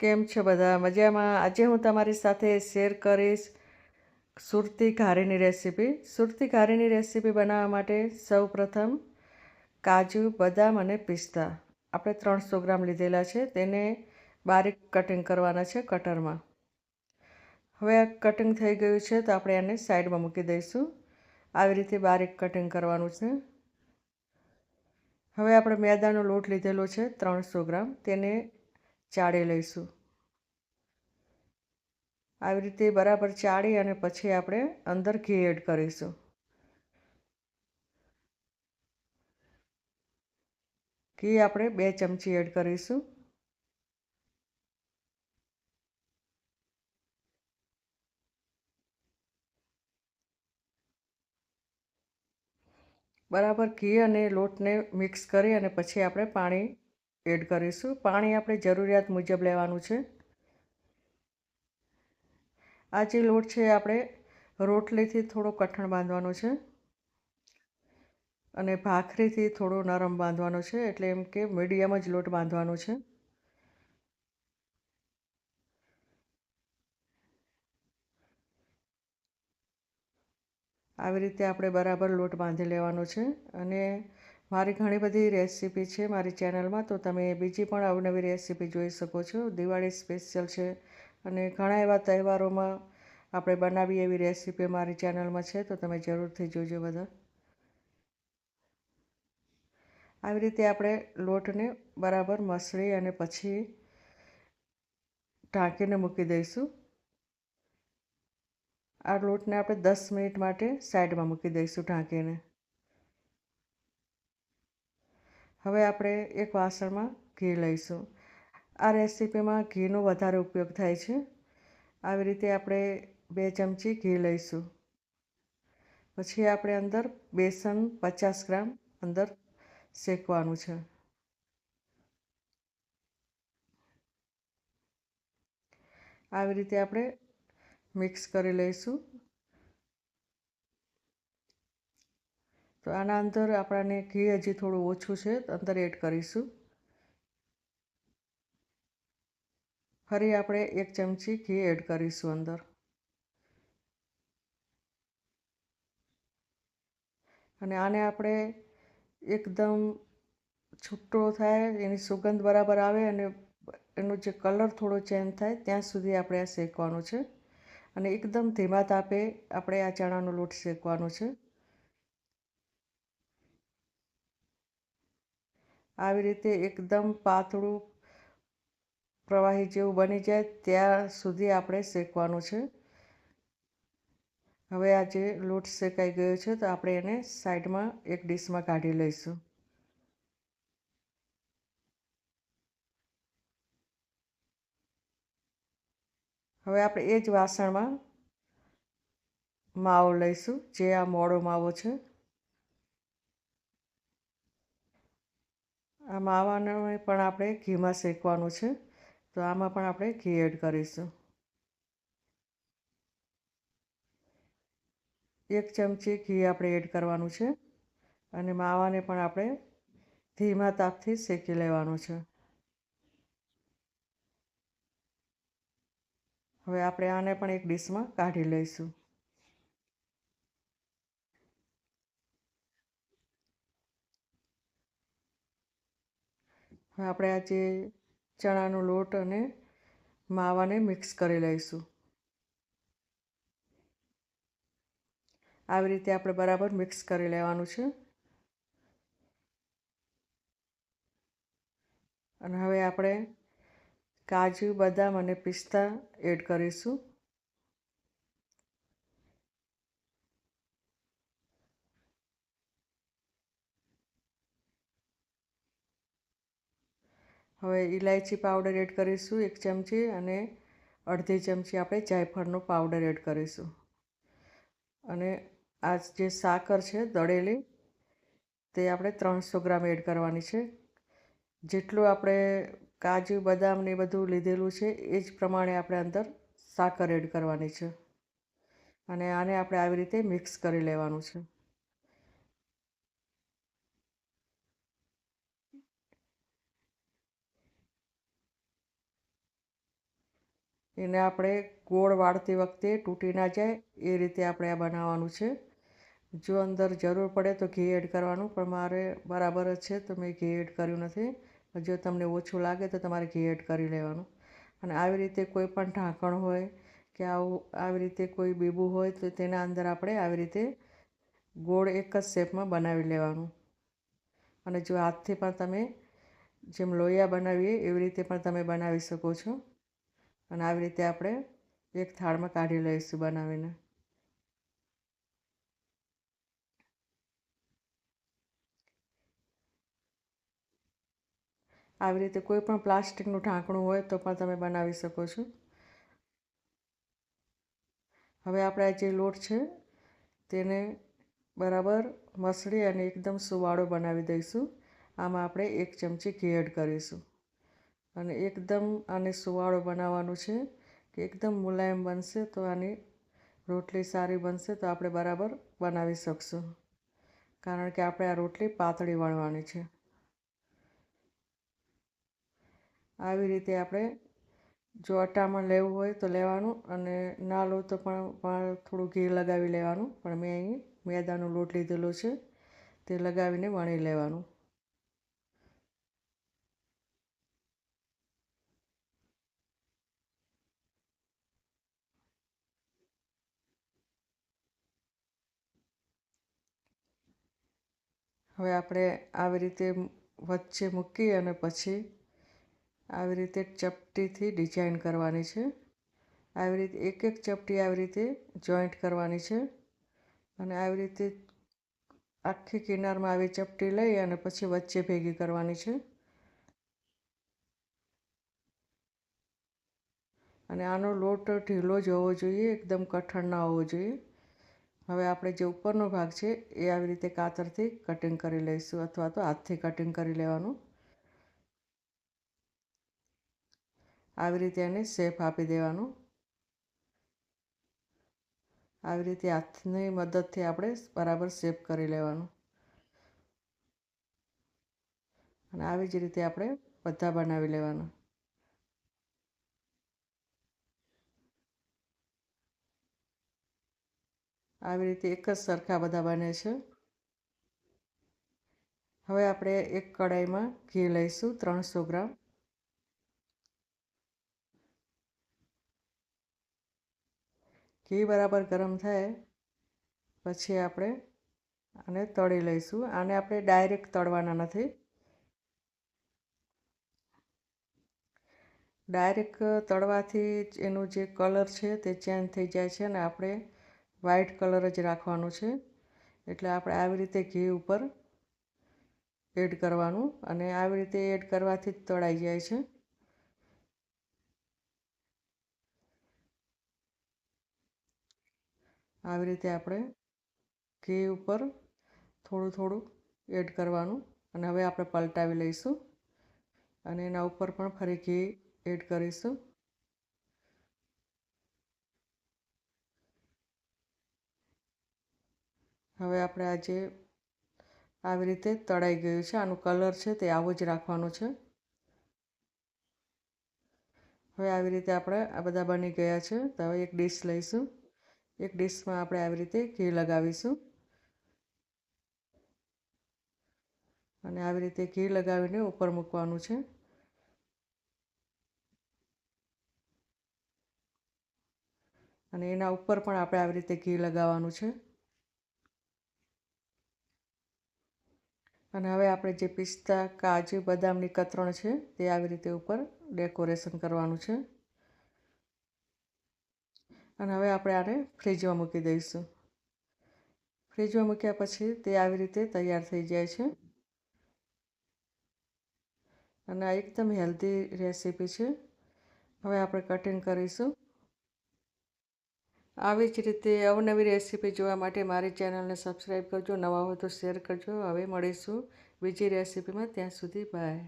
કેમ છો બધા મજામાં? આજે હું તમારી સાથે શેર કરીશ સુરતી ઘારીની રેસીપી. સુરતી ઘારીની રેસીપી બનાવવા માટે સૌપ્રથમ કાજુ, બદામ અને પિસ્તા આપણે 300 ગ્રામ લીધેલા છે. તેને બારીક કટિંગ કરવાના છે કટરમાં. હવે આ કટિંગ થઈ ગયું છે તો આપણે એને સાઈડમાં મૂકી દઈશું. આવી રીતે બારીક કટિંગ કરવાનું છે. હવે આપણે મેદાનો લોટ લીધેલો છે 300 ગ્રામ, તેને ચાળી લઈશું. આવી રીતે બરાબર ચાળી અને પછી આપણે અંદર ઘી એડ કરીશું. ઘી આપણે 2 ચમચી એડ કરીશું. બરાબર ઘી અને લોટને મિક્સ કરી અને પછી આપણે પાણી એડ કરીશું. પાણી આપણે જરૂરિયાત મુજબ લેવાનું છે. આ જે લોટ છે આપણે રોટલીથી થોડો કઠણ બાંધવાનો છે અને ભાખરીથી થોડો નરમ બાંધવાનો છે, એટલે એમ કે મીડિયમ જ લોટ બાંધવાનો છે. આવી રીતે આપણે બરાબર લોટ બાંધી લેવાનો છે. અને મારી ઘણી બધી રેસીપી છે મારી ચેનલમાં, તો તમે બીજી પણ અવનવી રેસીપી જોઈ શકો છો. દિવાળી સ્પેશિયલ છે અને ઘણા એવા તહેવારોમાં આપણે બનાવીએ એવી રેસીપી મારી ચેનલમાં છે, તો તમે જરૂરથી જોજો બધા. આવી રીતે આપણે લોટને બરાબર મસળી અને પછી ઢાંકીને મૂકી દઈશું. આ લોટને આપણે 10 મિનિટ માટે સાઈડમાં મૂકી દઈશું ઢાંકીને. હવે આપણે એક વાસણમાં ઘી લઈશું. આ રેસીપીમાં ઘીનો વધારે ઉપયોગ થાય છે. આવી રીતે આપણે 2 ચમચી ઘી લઈશું. પછી આપણે અંદર બેસન 50 ગ્રામ અંદર શેકવાનું છે. આવી રીતે આપણે મિક્સ કરી લઈશું. તો આના અંદર આપણને ઘી હજી થોડું ઓછું છે, અંદર એડ કરીશું. ફરી આપણે 1 ચમચી ઘી એડ કરીશું અંદર. અને આને આપણે એકદમ છૂટો થાય, એની સુગંધ બરાબર આવે અને એનો જે કલર થોડો ચેન્જ થાય ત્યાં સુધી આપણે આ શેકવાનું છે. અને એકદમ ધીમા તાપે આપણે આ ચણાનો લોટ શેકવાનો છે. આવી રીતે એકદમ પાતળું પ્રવાહી જેવું બની જાય ત્યાં સુધી આપણે શેકવાનું છે. હવે આ જે લોટ શેકાઈ ગયો છે તો આપણે એને સાઈડમાં એક ડીશમાં કાઢી લઈશું. હવે આપણે એ જ વાસણમાં માવો લઈશું, જે આ મોડો માવો છે. આ માવાને પણ આપણે ઘીમાં શેકવાનું છે, તો આમાં પણ આપણે ઘી એડ કરીશું. 1 ચમચી ઘી આપણે એડ કરવાનું છે અને માવાને પણ આપણે ધીમા તાપથી શેકી લેવાનું છે. હવે આપણે આને પણ એક ડીશમાં કાઢી લઈશું. હવે આપણે આ જે ચણાનો લોટ અને માવાને મિક્સ કરી લઈશું. આવી રીતે આપણે બરાબર મિક્સ કરી લેવાનું છે. અને હવે આપણે કાજુ, બદામ અને પિસ્તા એડ કરીશું. હવે ઇલાયચી પાવડર એડ કરીશું 1 ચમચી અને અડધી ચમચી આપણે જાયફળનો પાવડર એડ કરીશું. અને આ જે સાકર છે દળેલી, તે આપણે 300 ગ્રામ એડ કરવાની છે. જેટલું આપણે કાજુ, બદામ ને બધું લીધેલું છે એ જ પ્રમાણે આપણે અંદર સાકર એડ કરવાની છે. અને આને આપણે આવી રીતે મિક્સ કરી લેવાનું છે. એને આપણે ગોળ વાળતી વખતે તૂટી ના જાય એ રીતે આપણે આ બનાવવાનું છે. જો અંદર જરૂર પડે તો ઘી એડ કરવાનું, પણ મારે બરાબર જ છે તો મેં ઘી એડ કર્યું નથી. જો તમને ઓછું લાગે તો તમારે ઘી એડ કરી લેવાનું. અને આવી રીતે કોઈ પણ ઢાંકણ હોય કે આવી રીતે કોઈ બીબું હોય તો તેના અંદર આપણે આવી રીતે ગોળ એક જ શેપમાં બનાવી લેવાનું. અને જો હાથથી પણ તમે જેમ લોયા બનાવીએ એવી રીતે પણ તમે બનાવી શકો છો. અને આવી રીતે આપણે એક થાળમાં કાઢી લઈશું બનાવીને. આવી રીતે કોઈ પણ પ્લાસ્ટિકનું ઢાંકણું હોય તો પણ તમે બનાવી શકો છો. હવે આપણે આ જે લોટ છે તેને બરાબર મસળી અને એકદમ સુવાળો બનાવી દઈશું. આમાં આપણે 1 ચમચી ઘી એડ કરીશું. અને એકદમ આને સુવાળો બનાવવાનું છે કે એકદમ મુલાયમ બનશે તો આની રોટલી સારી બનશે, તો આપણે બરાબર બનાવી શકશું. કારણ કે આપણે આ રોટલી પાતળી વણવાની છે. આવી રીતે આપણે જો અટામણ લેવું હોય તો લેવાનું, અને ના લો તો પણ થોડું ઘી લગાવી લેવાનું. પણ મેં અહીં મેદાનો લોટ લીધેલો છે તે લગાવીને વણી લેવાનું. હવે આપણે આવી રીતે વચ્ચે મૂકી અને પછી આવી રીતે ચપટીથી ડિઝાઇન કરવાની છે. આવી રીતે એક ચપટી આવી રીતે જોઈન્ટ કરવાની છે. અને આવી રીતે આખી કિનારમાં આવી ચપટી લઈ અને પછી વચ્ચે ભેગી કરવાની છે. અને આનો લોટ ઢીલો જ હોવો જોઈએ, એકદમ કઠણ ના હોવો જોઈએ. હવે આપણે જે ઉપરનો ભાગ છે એ આવી રીતે કાતરથી કટિંગ કરી લઈશું, અથવા તો હાથથી કટિંગ કરી લેવાનું. આવી રીતે એને શેપ આપી દેવાનું. આવી રીતે હાથની મદદથી આપણે બરાબર શેપ કરી લેવાનું. અને આવી જ રીતે આપણે બધા બનાવી લેવાના. આવી રીતે એક જ સરખા બધા બને છે. હવે આપણે એક કડાઈમાં ઘી લઈશું 300 ગ્રામ. ઘી બરાબર ગરમ થાય પછી આપણે આને તળી લઈશું. આને આપણે ડાયરેક્ટ તળવાના નથી. ડાયરેક્ટ તળવાથી એનો જે કલર છે તે ચેન્જ થઈ જાય છે અને આપણે વ્હાઈટ કલર જ રાખવાનો છે. એટલે આપણે આવી રીતે ઘી ઉપર એડ કરવાનું, અને આવી રીતે એડ કરવાથી જ તળાઈ જાય છે. આવી રીતે આપણે ઘી ઉપર થોડું થોડું એડ કરવાનું. અને હવે આપણે પલટાવી લઈશું અને એના ઉપર પણ ફરી ઘી એડ કરીશું. હવે આપણે આજે આવી રીતે તળાઈ ગયું છે. આનું કલર છે તે આવો જ રાખવાનો છે. હવે આવી રીતે આપણે આ બધા બની ગયા છે. તો હવે એક ડીશ લઈશું. એક ડીશમાં આપણે આવી રીતે ઘી લગાવીશું અને આવી રીતે ઘી લગાવીને ઉપર મૂકવાનું છે. અને એના ઉપર પણ આપણે આવી રીતે ઘી લગાવવાનું છે. અને હવે આપણે જે પિસ્તા, કાજુ, બદામની કતરણ છે તે આવી રીતે ઉપર ડેકોરેશન કરવાનું છે. અને હવે આપણે આને ફ્રીજમાં મૂકી દઈશું. ફ્રીજમાં મૂક્યા પછી તે આવી રીતે તૈયાર થઈ જાય છે. અને આ એકદમ હેલ્ધી રેસીપી છે. હવે આપણે કટિંગ કરીશું. આવી જ રીતે અવનવી રેસીપી જોવા માટે મારી ચેનલને સબસ્ક્રાઈબ કરજો. નવા હોય તો શેર કરજો. હવે મળીશું બીજી રેસીપીમાં. ત્યાં સુધી બાય.